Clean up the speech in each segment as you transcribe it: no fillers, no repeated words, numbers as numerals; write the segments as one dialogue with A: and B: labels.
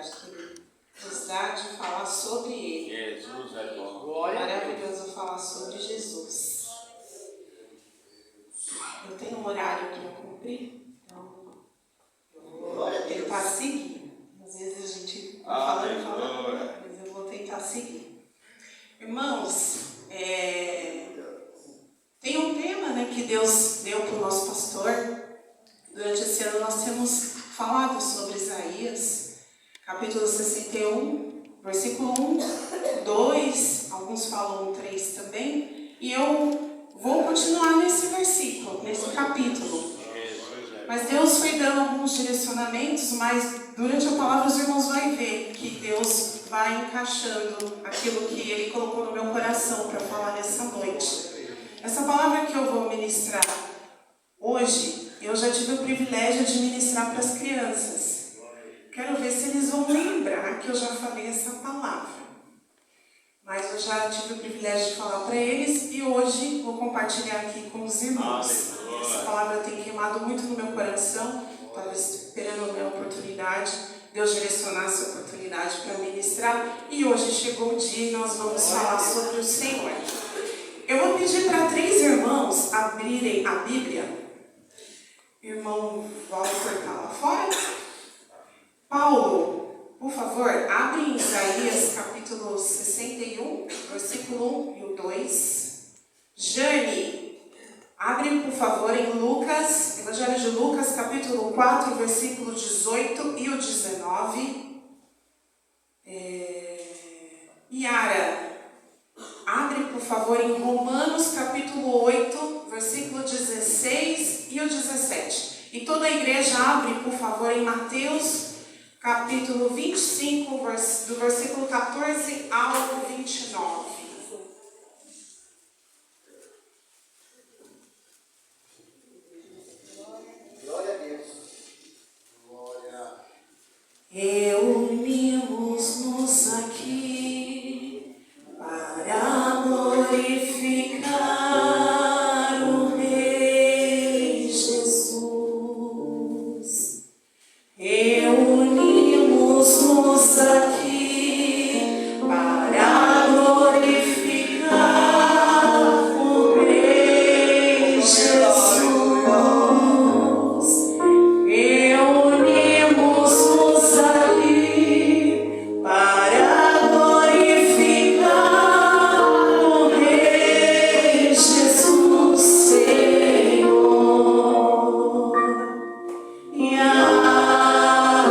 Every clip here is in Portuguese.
A: oportunidade que Ele nos dá de falar sobre Ele.
B: Jesus é bom.
A: Glória maravilhoso falar sobre Jesus. Eu tenho um horário para cumprir, então eu vou tentar seguir. Às vezes a gente fala, mas eu vou tentar seguir. Irmãos, tem um tema, né, que Deus deu para o nosso pastor. Durante esse ano nós temos falado sobre Isaías, capítulo 61, versículo 1, 2, alguns falam 3 também, e eu vou continuar nesse versículo, nesse capítulo. Mas Deus foi dando alguns direcionamentos, mas durante a palavra os irmãos vão ver que Deus vai encaixando aquilo que Ele colocou no meu coração para falar nessa noite. Essa palavra que eu vou ministrar hoje, eu já tive o privilégio de ministrar para as crianças. Quero ver se eles vão lembrar que eu já falei essa palavra. Mas eu já tive o privilégio de falar para eles e hoje vou compartilhar aqui com os irmãos. Essa palavra tem queimado muito no meu coração. Estava esperando a minha oportunidade, Deus direcionar essa oportunidade para ministrar. E hoje chegou o dia e nós vamos falar sobre o Senhor. Eu vou pedir para 3 irmãos abrirem a Bíblia. Irmão Walter está lá fora. Paulo, por favor, abre em Isaías capítulo 61, versículo 1 e o 2. Jane, abre por favor em Lucas, Evangelho de Lucas, capítulo 4, versículo 18 e o 19. Yara, abre por favor em Romanos, capítulo 8, versículo 16 e o 17. E toda a igreja abre por favor em Mateus, capítulo 25, do versículo 14 ao 29.
C: Glória a Deus. Glória.
A: Reunimos-nos aqui para glorificar o Rei Jesus. Reunimos-nos aqui para glorificar o Rei Jesus. Reunimos-nos aqui para glorificar o Rei Jesus, Senhor. E adorar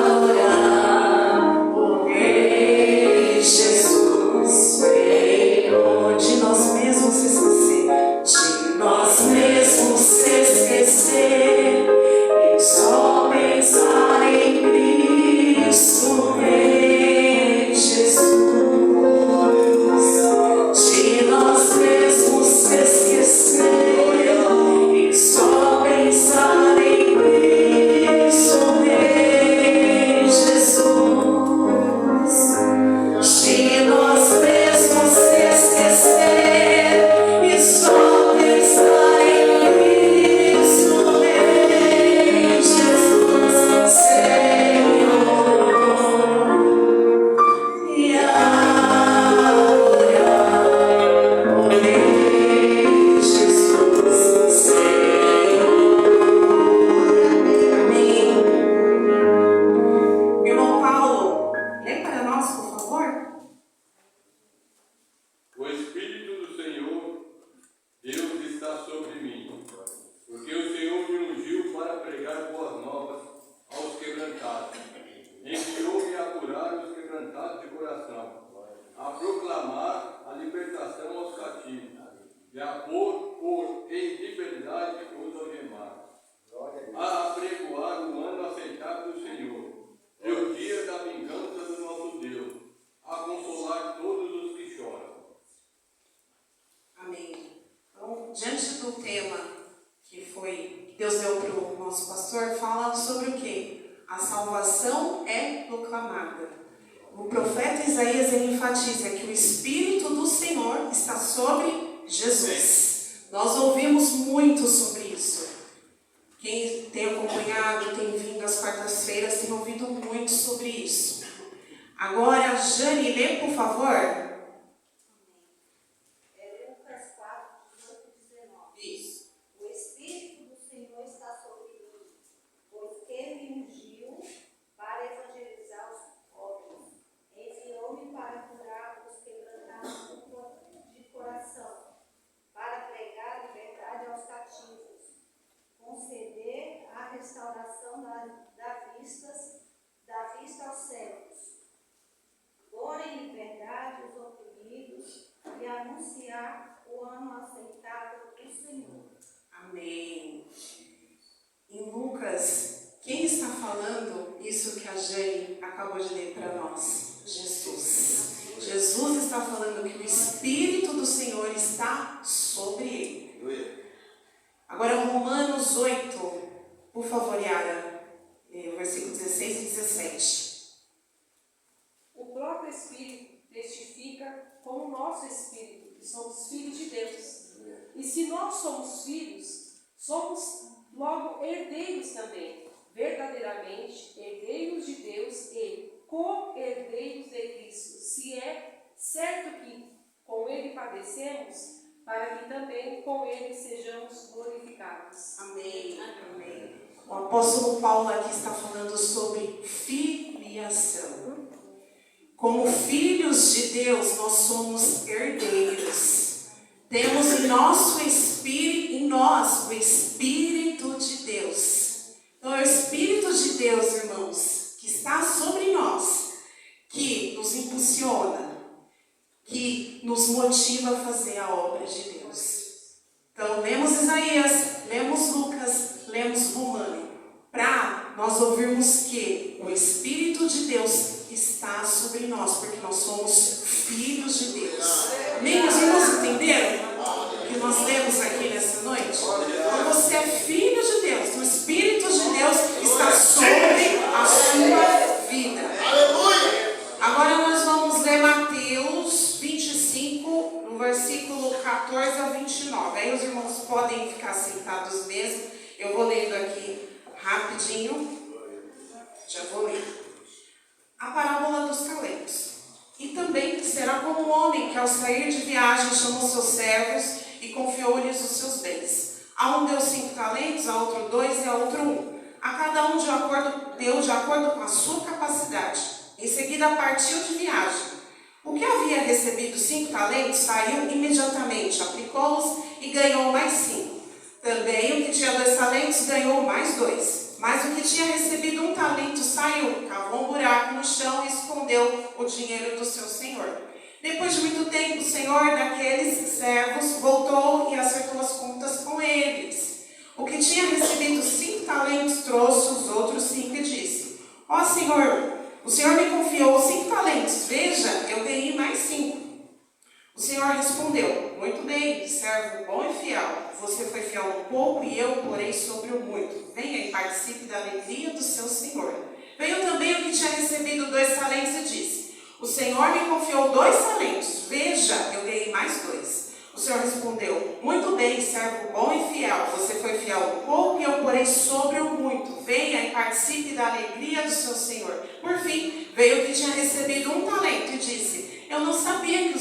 A: o Rei Jesus, Senhor. De nós mesmos se esquecer, de nós mesmos se esquecer, e só pensar em Cristo, Rei Jesus. De nós mesmos se esquecer, e só pensar em Cristo, Rei Jesus. De nós mesmos se esquecer, e só pensar em Cristo, Rei Jesus, Senhor. E adorar o Rei Jesus, Senhor. Amém. Irmão Paulo, lê para nós, por favor.
D: O Espírito do Senhor, Deus está sobre mim, porque o Senhor me ungiu para pregar boas novas aos quebrantados. Enviou-me a curar os quebrantados de coração, a proclamar a libertação aos cativos e a pôr em liberdade os algemados, a apregoar o ano aceitável do Senhor e o dia da vingança do nosso Deus, a consolar todos os que choram.
A: Amém. Então, diante do tema que Deus deu para o nosso pastor, fala sobre o quê? A salvação é proclamada. O profeta Isaías ele enfatiza que o Espírito do Senhor está sobre Jesus. Nós ouvimos muito sobre isso. Quem tem acompanhado, tem vindo às quartas-feiras, tem ouvido muito sobre isso. Agora, Jane, lê, por favor.
B: Lucas 4, 18 e 19.
A: Isso.
B: O Espírito do Senhor está sobre mim, pois que me ungiu para evangelizar os pobres, enviou-me para curar os quebrantados de coração, para pregar liberdade aos cativos, conceder a restauração da vista aos cegos, pôr em liberdade os oprimidos e anunciar o ano aceitável do Senhor.
A: Amém. Em Lucas, quem está falando isso que a Jane acabou de ler para nós? Jesus. Jesus está falando que o Espírito do Senhor está sobre ele. Agora, Romanos 8, por favor, Yara, versículos 16 e 17.
E: O próprio Espírito testifica com o nosso Espírito que somos filhos de Deus. E se nós somos filhos, somos logo herdeiros também, verdadeiramente herdeiros de Deus e co-herdeiros de Cristo, se é certo que com Ele padecemos, para que também com Ele sejamos glorificados.
A: Amém. Amém. O apóstolo Paulo aqui está falando sobre filiação. Como filhos de Deus, nós somos herdeiros. Temos em nós o Espírito de Deus. Então é o Espírito de Deus, irmãos, que está sobre nós, que nos impulsiona, que nos motiva a fazer a obra de Deus. Então, lemos Isaías, lemos Lucas, lemos Romano, para nós ouvirmos que o Espírito de Deus está sobre nós, porque nós somos filhos de Deus. Amém? Os irmãos entenderam o que nós lemos aqui nessa noite? Então, você é filho de Deus, o Espírito de Deus está sobre a sua vida. Agora nós vamos ler Mateus 25, no versículo 14 ao 29. Aí os irmãos podem ficar sentados mesmo. Eu vou lendo aqui rapidinho. Já vou ler. A parábola dos talentos. E também será como um homem que ao sair de viagem chamou seus servos e confiou-lhes os seus bens. A um deu 5 talentos, a outro 2 e a outro 1. A cada um deu de acordo com a sua capacidade. Em seguida partiu de viagem. O que havia recebido 5 talentos saiu imediatamente, aplicou-os e ganhou mais 5. Também o que tinha 2 talentos ganhou mais 2. Mas o que tinha recebido 1 talento saiu, cavou um buraco no chão e escondeu o dinheiro do seu senhor. Depois de muito tempo, o senhor daqueles servos voltou e acertou as contas com eles. O que tinha recebido 5 talentos trouxe os outros 5 e disse: Ó Senhor, o Senhor me confiou 5 talentos, veja, eu ganhei mais 5. O Senhor respondeu: Muito bem, servo bom e fiel. Você foi fiel no pouco e eu porei sobre o muito. Venha e participe da alegria do seu Senhor. Veio também o que tinha recebido 2 talentos e disse: O Senhor me confiou 2 talentos, veja, eu ganhei mais 2. O Senhor respondeu: Muito bem, servo bom e fiel. Você foi fiel no pouco e eu porei sobre o muito. Venha e participe da alegria do seu Senhor. Por fim, veio o que tinha recebido 1 talento e disse: Eu sabia que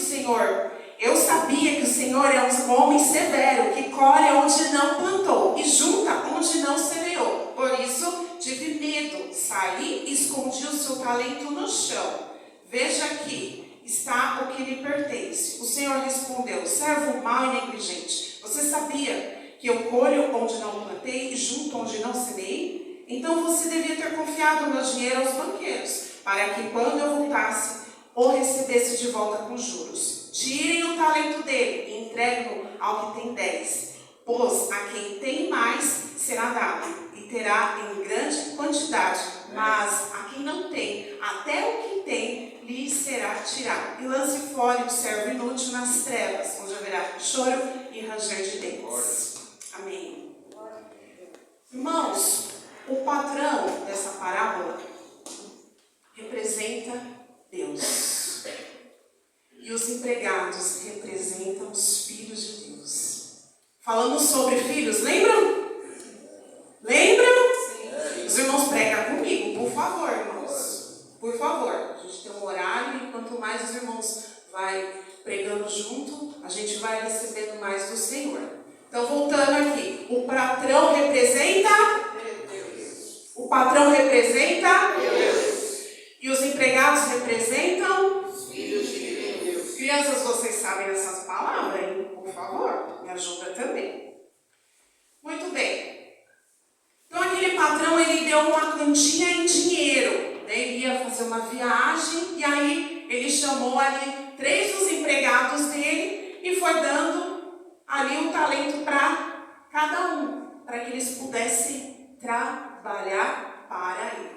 A: o Senhor é um homem severo, que colhe onde não plantou e junta onde não semeou. Por isso, tive medo, saí e escondi o seu talento no chão. Veja aqui está o que lhe pertence. O Senhor respondeu: Servo mau e negligente, você sabia que eu colho onde não plantei e junto onde não semeei? Então você devia ter confiado o meu dinheiro aos banqueiros, para que quando eu voltasse, o recebesse de volta com juros. Tirem o talento dele e entreguem-no ao que tem 10. Pois a quem tem mais será dado e terá em grande quantidade, mas a quem não tem, até o que tem lhe será tirado. E lance fora o servo inútil nas trevas, onde haverá choro e ranger de dentes. Amém. Irmãos, o patrão dessa parábola representa Deus. E os empregados representam os filhos de Deus. Falamos sobre filhos, lembram? Lembram? Sim. Os irmãos pregam comigo, por favor, irmãos. Por favor, a gente tem um horário representa Deus. E os empregados representam os filhos de Deus. Crianças, vocês sabem essas palavras, hein? Por favor, me ajuda também. Muito bem. Então aquele patrão, ele deu uma quantia em dinheiro. Né? Ele ia fazer uma viagem e aí ele chamou ali 3 dos empregados dele e foi dando ali um talento para cada um, para que eles pudessem trabalhar para ele.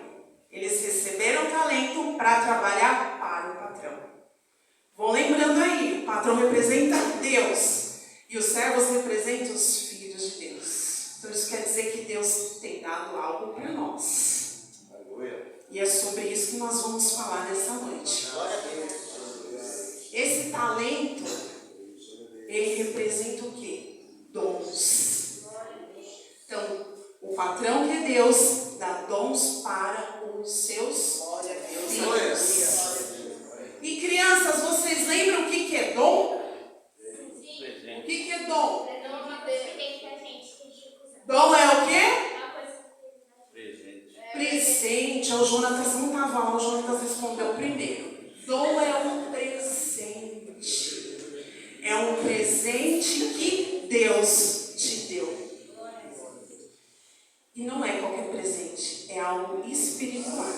A: Eles receberam talento para trabalhar para o patrão. Vão lembrando aí, o patrão representa Deus e os servos representam os filhos de Deus. Então isso quer dizer que Deus tem dado algo para nós. E é sobre isso que nós vamos falar nessa noite. Esse talento, ele representa o quê? Dons. Então, o patrão que é Deus dá dons para os seus filhos. E crianças, vocês lembram o que é dom? O que é dom? Dom é o quê? Presente. O Jonatas não estava lá, o Jonatas respondeu primeiro. Dom é um presente. É um presente que Deus te deu. E não é qualquer presente, é algo espiritual.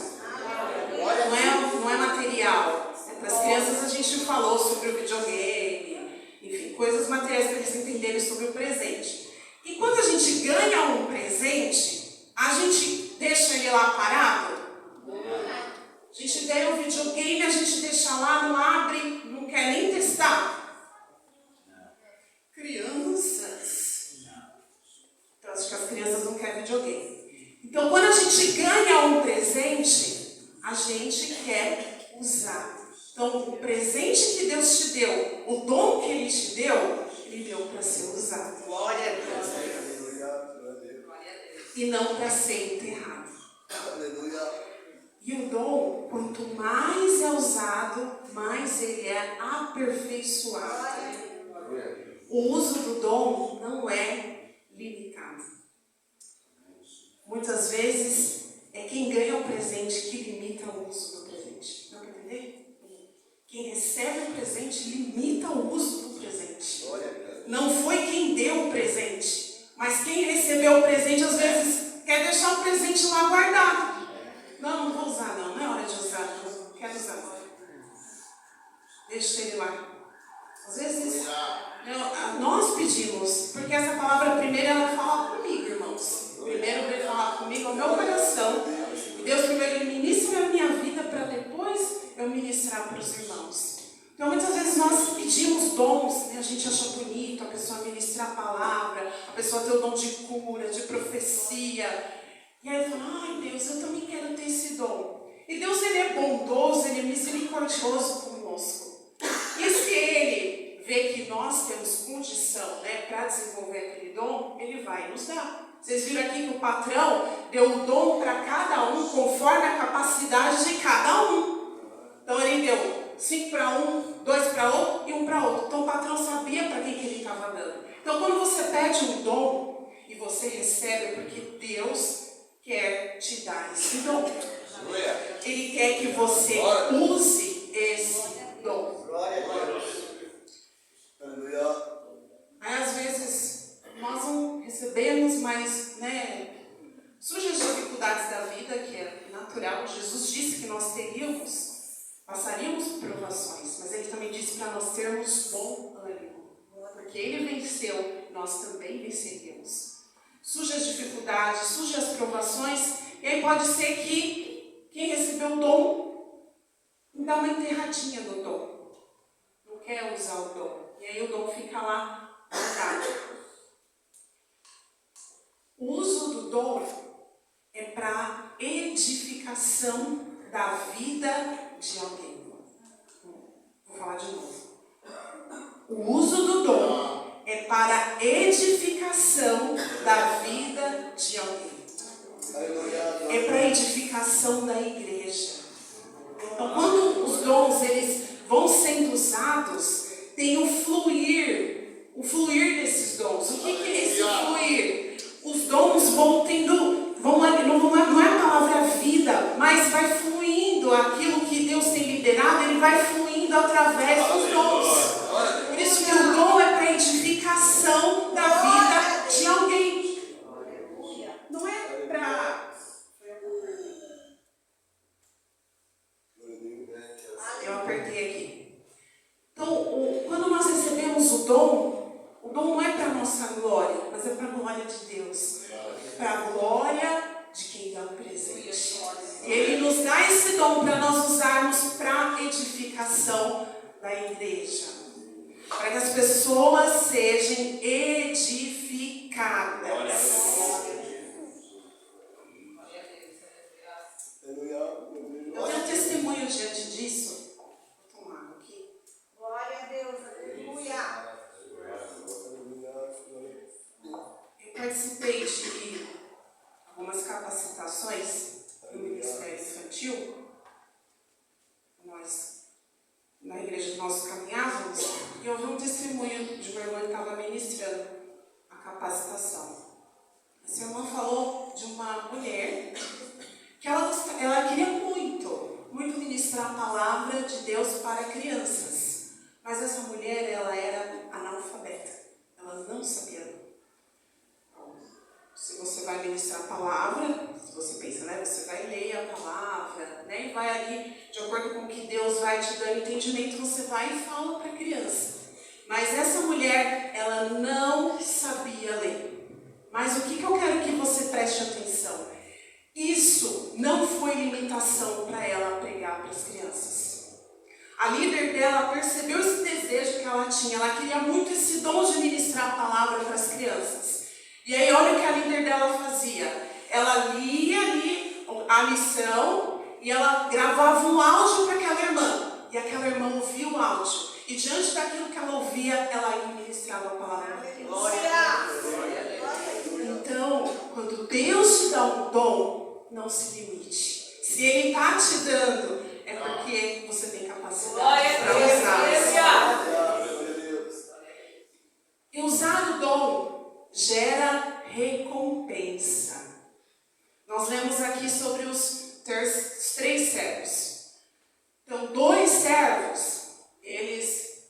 A: Não é material. Para as crianças a gente falou sobre o videogame, enfim, coisas materiais para eles entenderem sobre o presente. E quando a gente ganha um presente, a gente deixa ele lá parado? A gente ganha um videogame, a gente deixa lá, não abre, não quer nem testar. Crianças. Então acho que as crianças não querem videogame. Então quando a gente ganha um presente, a gente quer usar. Então, o presente que Deus te deu, o dom que Ele te deu, Ele deu para ser usado. Glória a Deus. E não para ser enterrado. E o dom, quanto mais é usado, mais ele é aperfeiçoado. O uso do dom não é limitado. Muitas vezes, é quem ganha o presente que limita o uso do presente. Dá para entender? Quem recebe o presente limita o uso do presente. Não foi quem deu o presente, mas quem recebeu o presente às vezes quer deixar o presente lá guardado. Não vou usar não é hora de usar, não quero usar. Deixa ele lá. Às vezes nós pedimos, porque essa palavra primeiro ela fala comigo, irmãos. Primeiro veio falar comigo, ao meu coração. E Deus primeiro ele ministra a minha vida para depois eu ministrar para os irmãos. Então muitas vezes nós pedimos dons, né? A gente acha bonito a pessoa ministrar a palavra, a pessoa ter o dom de cura, de profecia. E aí fala, ai Deus, eu também quero ter esse dom. E Deus ele é bondoso, ele é misericordioso conosco. E se ele vê que nós temos condição, né, para desenvolver aquele dom, ele vai nos dar. Vocês viram aqui que o patrão deu o dom para cada um conforme a capacidade de cada um. Então ele deu 5 para um, 2 para outro e 1 para outro. Então o patrão sabia para quem que ele estava dando. Então quando você pede um dom e você recebe, é porque Deus quer te dar esse dom. Ele quer que você use esse dom. Aí às vezes nós não recebemos, mas surgem as dificuldades da vida, que é natural. Jesus disse que nós passaríamos por provações, mas Ele também disse para nós termos bom ânimo, porque Ele venceu, nós também venceríamos. Surgem as dificuldades, surgem as provações, e aí pode ser que quem recebeu o dom dá uma enterradinha no dom, não quer usar o dom, e aí o dom fica lá guardado. O uso do dom é para edificação da vida de alguém. Vou falar de novo. O uso do dom é para edificação da vida de alguém. É para edificação da igreja. Então, quando os dons eles vão sendo usados, tem o fluir desses dons. O que é esse fluir? Os dons vão tendo, não é a palavra vida. ele vai fluindo através dos dons. Por isso que o dom é para edificação da vida de alguém. Não é para... Eu apertei aqui. Então, quando nós recebemos o dom não é para a nossa glória, mas é para a glória de Deus. Para a glória de quem dá o presente. E Ele nos dá esse dom para nós usarmos para a edificação da igreja. Para que as pessoas sejam edificadas. Eu tenho um testemunho diante disso. Vou tomar água aqui.
B: Glória a Deus, aleluia.
A: Eu participei de algumas capacitações no Ministério Infantil. Nós, na igreja, nós caminhávamos e eu vi um testemunho de uma irmã que estava ministrando a capacitação. Essa irmã falou de uma mulher que ela queria muito ministrar a palavra de Deus para crianças. Mas essa mulher, ela era analfabeta. Ela não sabia ler. Se você vai ministrar a palavra, se você pensa, né? Você vai ler a palavra, né? E vai ali, de acordo com o que Deus vai te dando entendimento, você vai e fala para a criança. Mas essa mulher, ela não sabia ler. Mas o que eu quero que você preste atenção? Isso não foi limitação para ela pregar para as crianças. A líder dela percebeu esse desejo que ela tinha. Ela queria muito esse dom de ministrar a palavra para as crianças. E aí olha o que a líder dela fazia. Ela lia ali a lição e ela gravava um áudio para aquela irmã. E aquela irmã ouvia o áudio. E diante daquilo que ela ouvia, ela ia ministrar a palavra para criança. Então, quando Deus te dá um dom, não se limite. Se Ele está te dando, é porque você tem capacidade para usar. E usar o dom gera recompensa. Nós lemos aqui sobre os 3 servos. Então, 2 servos, eles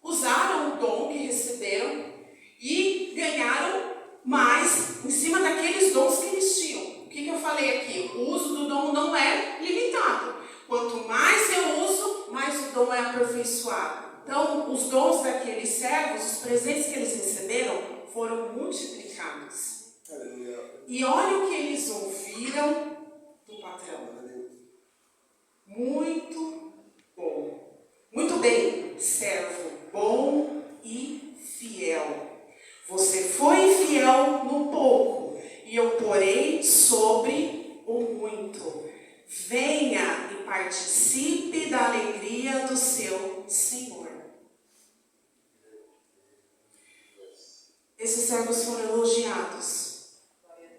A: usaram o dom que receberam e ganharam mais em cima daqueles dons que eles tinham. O que eu falei aqui? O uso do dom não é limitado. Quanto mais eu uso, mais o dom é aperfeiçoado. Então, os dons daqueles servos, os presentes que eles receberam, foram multiplicados. E olha o que eles ouviram do patrão. Muito bom. Muito bem, servo bom e fiel. Você foi fiel no pouco, e eu porei sobre o muito. Venha e participe da alegria do seu Senhor. Esses servos foram elogiados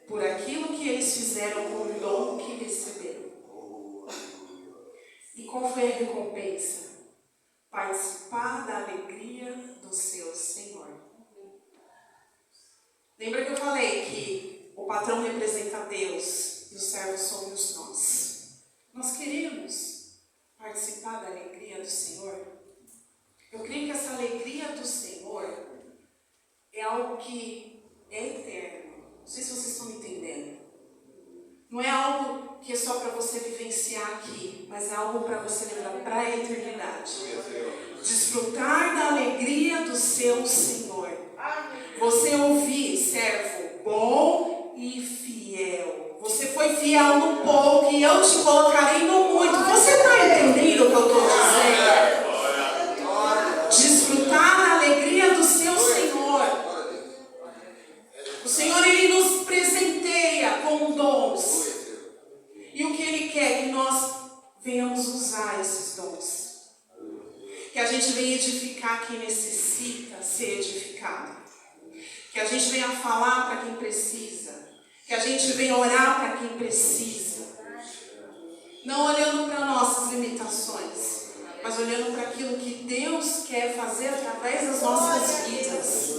A: por aquilo que eles fizeram com o dom que receberam. E qual foi a recompensa? Participar da alegria do seu Senhor. Lembra que eu falei que o patrão representa Deus e os servos somos nós. Nós queremos participar da alegria do Senhor. Eu creio que essa alegria do Senhor é algo que é eterno. Não sei se vocês estão me entendendo. Não é algo que é só para você vivenciar aqui, mas é algo para você levar para a eternidade. Desfrutar da alegria do seu Senhor. Você ouvir, servo bom e fiel. Você foi fiel no pouco e eu te colocarei no muito. Você está entendendo o que eu estou dizendo? Desfrutar da alegria do seu Senhor. O Senhor, Ele nos presenteia com dons. E o que Ele quer é que nós venhamos usar esses dons. Que a gente venha edificar quem necessita ser edificado. Que a gente venha falar para quem precisa. Que a gente venha orar para quem precisa. Não olhando para nossas limitações, mas olhando para aquilo que Deus quer fazer através das nossas vidas.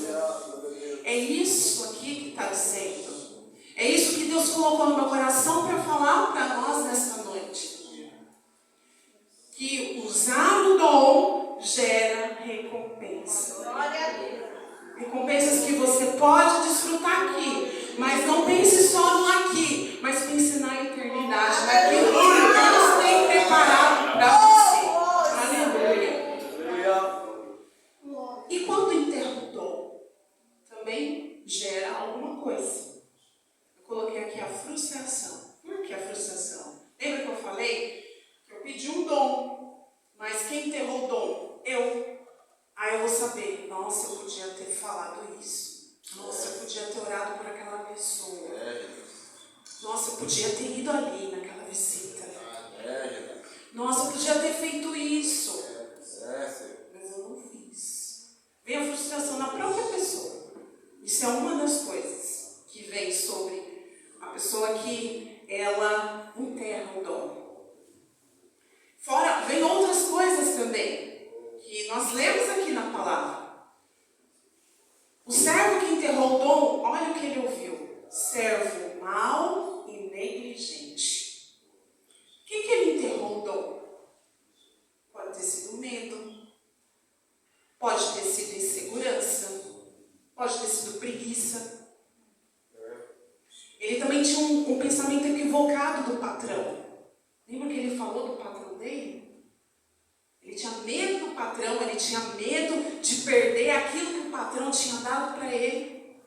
A: É isso aqui que está dizendo. É isso que Deus colocou no meu coração para falar para nós nesta noite. Que usar gera recompensa.
B: Glória a Deus.
A: Recompensas que você pode desfrutar aqui, mas não pense só no aqui, mas pense na eternidade, naquilo que Deus tem preparado para você. Aleluia. E quando enterra o dom, também gera alguma coisa. Eu coloquei aqui a frustração. Por que a frustração? Lembra que eu falei que eu pedi um dom, mas quem enterrou o dom? Eu. Aí eu vou saber, nossa, eu podia ter falado isso. Nossa, eu podia ter orado por aquela pessoa. Nossa, eu podia ter ido ali naquela visita. Nossa, eu podia ter feito isso. Mas eu não fiz. Vem a frustração na própria pessoa. Isso é uma das coisas que vem sobre a pessoa que ela enterra o dom. Fora, vem outras coisas também, que nós lemos aqui na palavra. O servo que enterrou o dom, olha o que ele ouviu. Servo mau e negligente. O que ele enterrou o dom? Pode ter sido medo, pode ter sido insegurança, pode ter sido preguiça. Ele também tinha um pensamento equivocado do patrão. Lembra que ele falou do patrão dele? Ele tinha medo do patrão, ele tinha medo de perder aquilo que o patrão tinha dado para ele.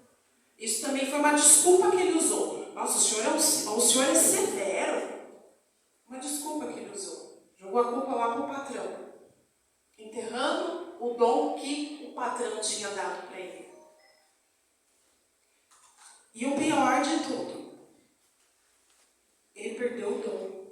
A: Isso também foi uma desculpa que ele usou. Nossa, o senhor é severo. Uma desculpa que ele usou. Jogou a culpa lá para o patrão, enterrando o dom que o patrão tinha dado para ele. E o pior de tudo, ele perdeu o dom.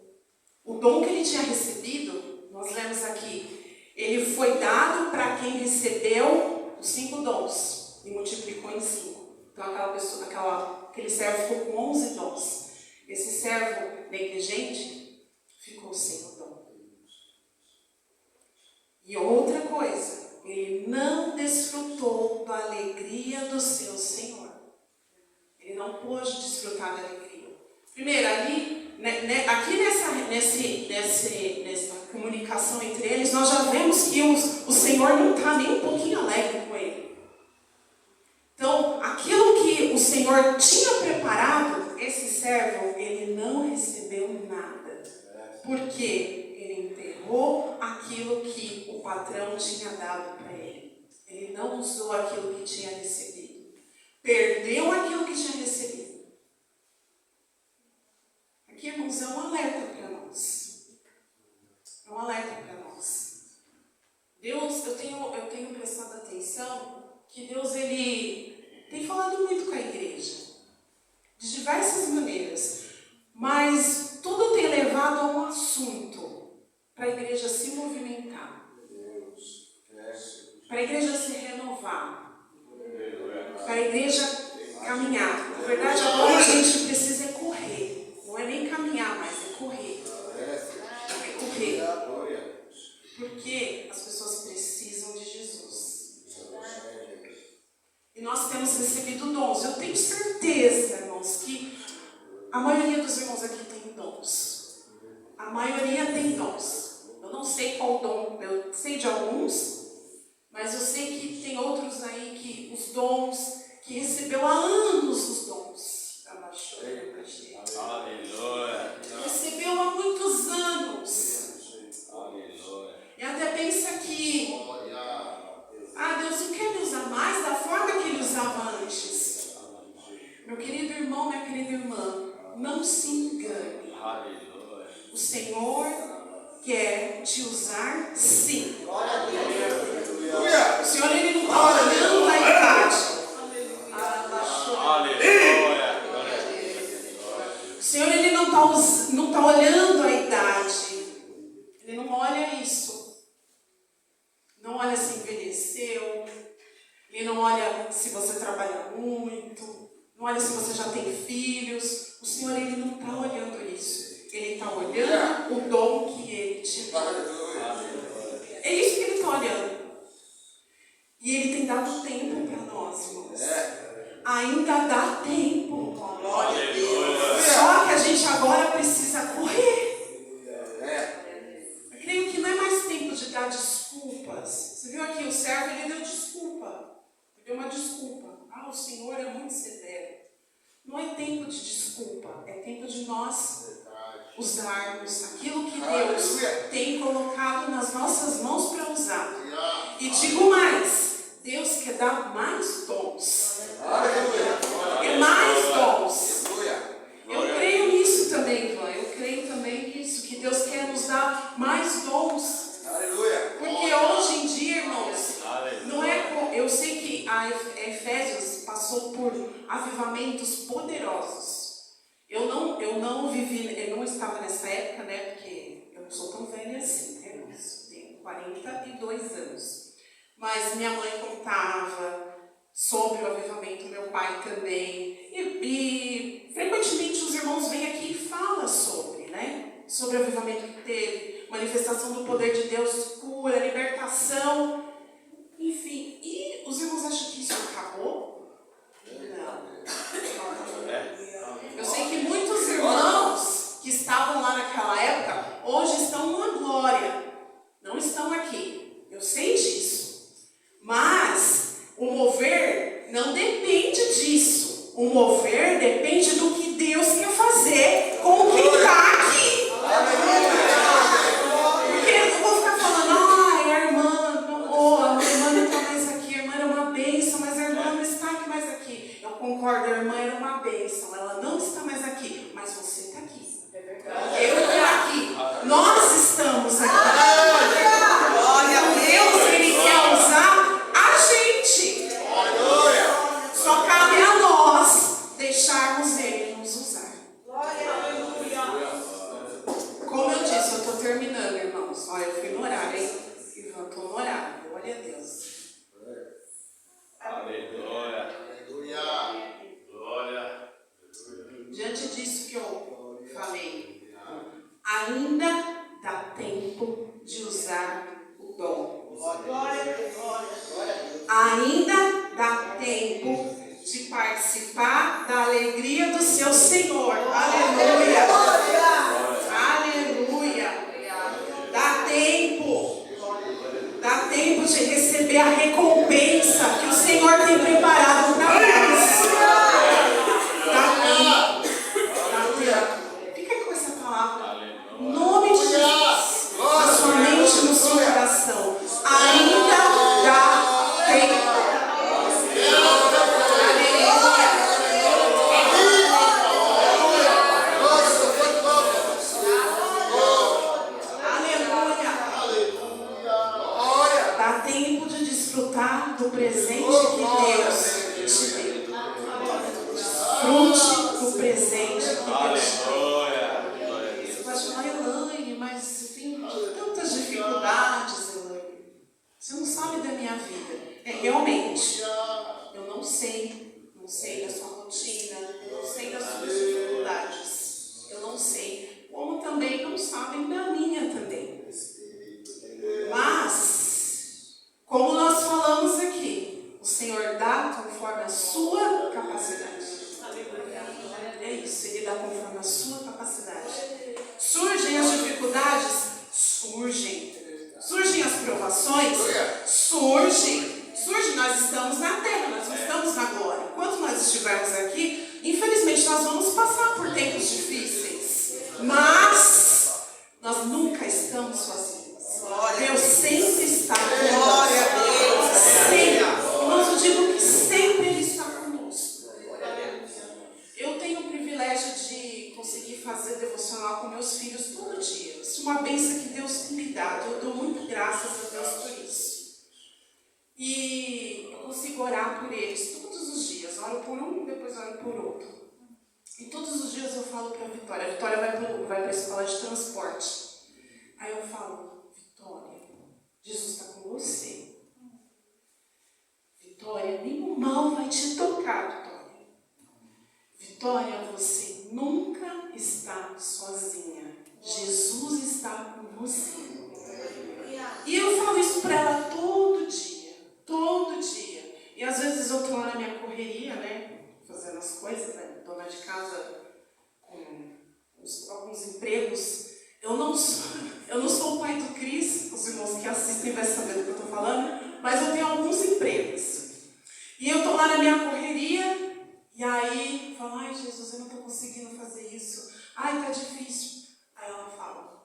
A: O dom que ele tinha recebido, nós lemos aqui, ele foi dado para quem recebeu os 5 dons e multiplicou em 5. Então aquele servo ficou com 11 dons. Esse servo negligente ficou sem o dom. E outra coisa, ele não desfrutou da alegria do seu Senhor. Ele não pôde desfrutar da alegria. Primeiro, ali, aqui nessa comunicação entre eles, nós já vemos que o Senhor não está nem um pouquinho alegre com ele. Então, aquilo que o Senhor tinha preparado, esse servo, ele não recebeu nada. Porque ele enterrou aquilo que o patrão tinha dado para ele. Ele não usou aquilo que tinha recebido. Perdeu aquilo que tinha recebido. Aqui, irmãos, é um alerta para nós. É um alerta para nós. Deus, eu tenho prestado atenção que Deus, ele tem falado muito com a igreja. De diversas maneiras. Mas tudo tem levado a um assunto para a igreja se movimentar. Para a igreja se renovar. Para a igreja caminhar. Na verdade, agora a gente precisa correr. Não é nem caminhar, mas é correr. É correr. Porque as pessoas precisam de Jesus. E nós temos recebido dons. Eu tenho certeza, irmãos, que a maioria dos irmãos aqui tem dons. A maioria tem dons. Eu não sei qual dom, eu sei de alguns. Mas eu sei que tem outros aí que os dons, que recebeu há anos os dons.
D: Aleluia.
A: Recebeu há muitos anos.
D: Aleluia.
A: E até pensa que, Deus não quer me usar mais da forma que ele usava antes. Meu querido irmão, minha querida irmã, não se engane.
D: Aleluia.
A: O Senhor quer te usar sim. O Senhor, ele não está olhando a idade.
D: Aleluia.
A: O Senhor, ele não tá olhando a idade. Ele não olha isso. Não olha se envelheceu. Ele não olha se você trabalha muito. Não olha se você já tem filhos. O Senhor, ele não está olhando isso. Ele está olhando o dom que ele te deu. É isso que ele está olhando. E ele tem dado tempo para nós, irmãos. Ainda dá tempo. Glória a Deus. Só que a gente agora precisa correr. Eu creio que não é mais tempo de dar desculpas. Deus tem colocado nas nossas mãos para usar. E digo mais, Deus quer dar mais dons. É mais dons. Eu creio nisso também, Ivan. Eu creio também nisso, que Deus quer nos dar mais dons. Porque hoje em dia, irmãos, não é. Eu sei que a Efésios passou por avivamentos poderosos. Eu não estava nessa época, né? Porque eu não sou tão velha assim, né? Eu tenho 42 anos. Mas minha mãe contava sobre o avivamento, meu pai também. E frequentemente os irmãos vêm aqui e falam sobre, né? Sobre o avivamento que teve, manifestação do poder de Deus, cura, libertação, enfim. E os irmãos acham que isso acabou? Não. Eu sei que muitos irmãos que estavam lá naquela época, hoje estão numa glória. Não estão aqui. Eu sei disso. Mas o mover não depende disso. O mover depende do que Deus quer fazer com quem está aqui. Porque eu vou ficar falando, a irmã não está mais aqui, a irmã era uma bênção, mas a irmã não está aqui mais aqui. Eu concordo, a irmã era uma bênção, ela não está mais aqui, mas você está aqui. Eu estou aqui. Nós estamos aqui. Deus, Ele quer usar a gente. Só cabe a nós deixarmos Ele nos usar. Como eu disse, eu estou terminando, irmãos. Olha, eu fui no horário, hein? Ivan, estou no horário. Glória a Deus. Diante disso que eu falei, ainda dá tempo de usar o dom. Ainda dá tempo de participar da alegria do seu Senhor. Aleluia! Aleluia! Dá tempo. Dá tempo de receber a recompensa que o Senhor tem preparado para nós. Fica com essa palavra. Em nome de Jesus. Na sua mente e no seu coração. Ainda dá tempo. Aleluia. Dá tempo de desfrutar do presente que Deus te deu. Desfrute do presente que Deus te deu. Você pode falar, Elaine, mas tem tantas dificuldades, Elaine. Você não sabe da minha vida. Realmente, eu não sei da sua rotina, eu não sei das suas dificuldades, eu não sei, como também não sabem da minha também. Mas, como nós falamos aqui, o Senhor dá conforme a sua capacidade. É isso, Ele dá conforme a sua capacidade. Surgem as dificuldades? Surgem. Surgem as provações? Surgem. Nós estamos na terra, nós não estamos na glória. Enquanto nós estivermos aqui, infelizmente nós vamos passar por tempos difíceis. Mas nós nunca estamos sozinhos. Deus sempre está conosco. Glória a Deus. Sempre. Mas eu digo que sempre Ele está conosco. Eu tenho o privilégio de conseguir fazer devocional com meus filhos todo dia. Isso é uma bênção que Deus tem me dado. Eu dou muito graças a Deus por isso. E eu consigo orar por eles todos os dias. Oro por um, depois oro por outro. E todos os dias eu falo para a Vitória. A Vitória vai para a escola de transporte. Aí eu falo, Vitória, Jesus está com você. Vitória, nenhum mal vai te tocar, Vitória. Vitória, você nunca está sozinha. Jesus está com você. E eu falo isso para ela todo dia. Todo dia. E às vezes eu estou lá na minha correria, né? Fazendo as coisas, né? Dona de casa com alguns empregos. Eu não sou o pai do Cris, os irmãos que assistem vai saber do que eu estou falando, mas eu tenho alguns empregos. E eu estou lá na minha correria, e aí eu falo, ai Jesus, eu não estou conseguindo fazer isso. Ai, tá difícil. Aí ela fala,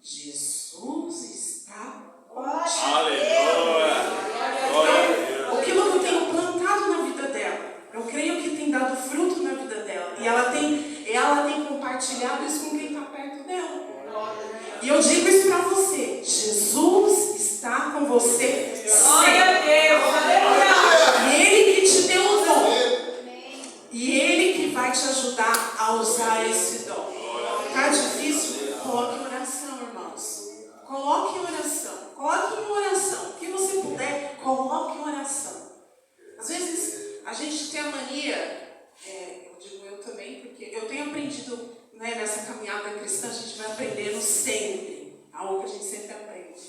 A: Jesus está
D: Aleluia! Glória a Deus!
A: aquilo que eu tenho plantado na vida dela, eu creio que tem dado fruto na vida dela. E ela tem compartilhado isso com quem está perto dela. E eu digo isso para você: Jesus está com você
E: Glória a Deus. Aleluia.
A: E Ele que te deu o dom. E Ele que vai te ajudar a usar esse dom. Está difícil? Coloque em oração, irmãos. Coloque em oração. Coloque em oração. O que você puder, coloque em oração. Às vezes, a gente tem a mania, eu digo eu também, porque eu tenho aprendido, né, nessa caminhada cristã, a gente vai aprendendo sempre. Algo que a gente sempre aprende.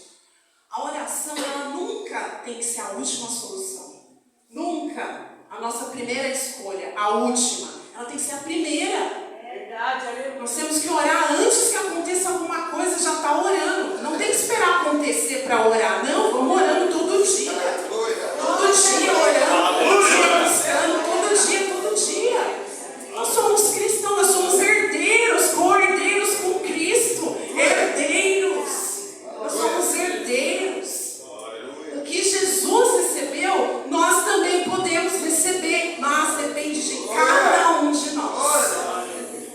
A: A oração, ela nunca tem que ser a última solução. Nunca a nossa primeira escolha, a última. Ela tem que ser a primeira.
E: Verdade, aleluia.
A: Nós temos que orar antes que aconteça alguma coisa, já está orando. Não tem que esperar acontecer para orar. Não, vamos orando todo dia. Todo dia orando, todo dia buscando, todo dia. Nós somos cristãos, nós somos herdeiros, co-herdeiros com Cristo. Herdeiros. Nós somos herdeiros. O que Jesus recebeu, nós também podemos receber, mas depende de cada um de nós.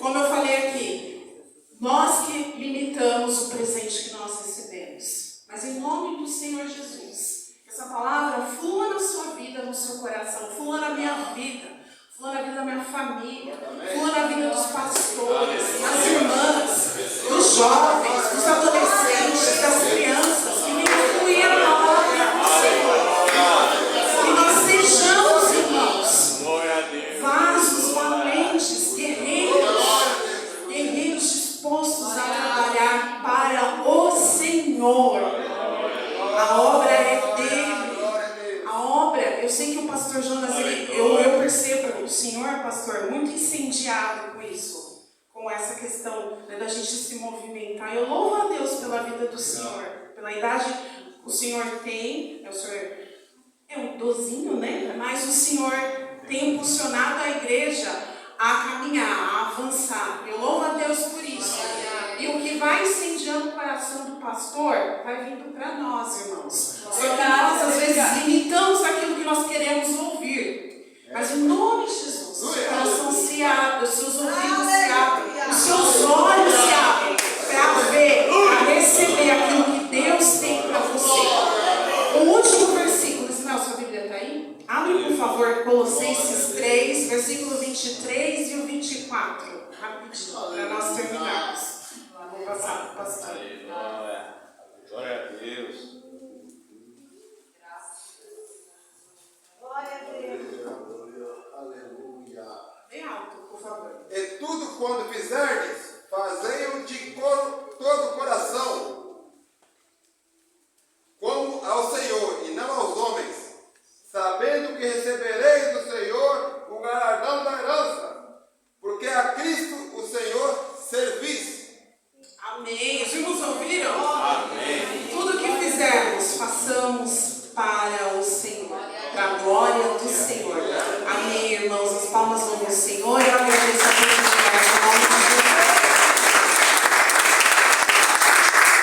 A: Como eu falei aqui, nós que limitamos o presente que nós recebemos. Mas em nome do Senhor Jesus, essa palavra flua na sua vida, no seu coração, flua na minha vida, flua na vida da minha família, flua na vida dos pastores, das irmãs, dos jovens, dos adolescentes, das crianças, que venham fluir a palavra do Senhor. Que nós sejamos, irmãos, vasos valentes, guerreiros dispostos a trabalhar para o Senhor. A obra é dele. A obra, eu sei que o pastor Jonas, eu percebo o senhor, pastor, muito incendiado com isso, com essa questão, né, da gente se movimentar. Eu louvo a Deus pela vida do senhor, pela idade que o senhor tem. O senhor é um idosinho, né? Mas o senhor tem impulsionado a igreja a caminhar, a avançar. Eu louvo a Deus por isso. E o que vai incendiando o coração do pastor vai vindo para nós, irmãos. Só que nós, às vezes, limitamos aquilo que nós queremos ouvir. Mas em nome de Jesus, o seu coração se abre, os seus ouvidos se abrem, os seus olhos se abrem para ver, para receber aquilo que Deus tem para você. O último versículo, Ismael, sua Bíblia está aí? Abre, por favor, Colossenses 3, versículo 23 e o 24. Rapidinho, para nós terminarmos. Vou passar para o pastor.
D: Glória a Deus.
B: Glória a Deus.
C: Aleluia.
A: Bem alto, por favor.
C: E tudo quando fizerdes, fazei-o de todo o coração, como ao Senhor e não aos homens, sabendo que recebereis do Senhor o galardão da herança, porque a Cristo o Senhor servis.
A: Amém. Os irmãos ouviram?
D: Amém.
A: Tudo que fizermos, façamos para o Senhor, para a glória do Senhor. Amém, irmãos. As palmas louvam o Senhor.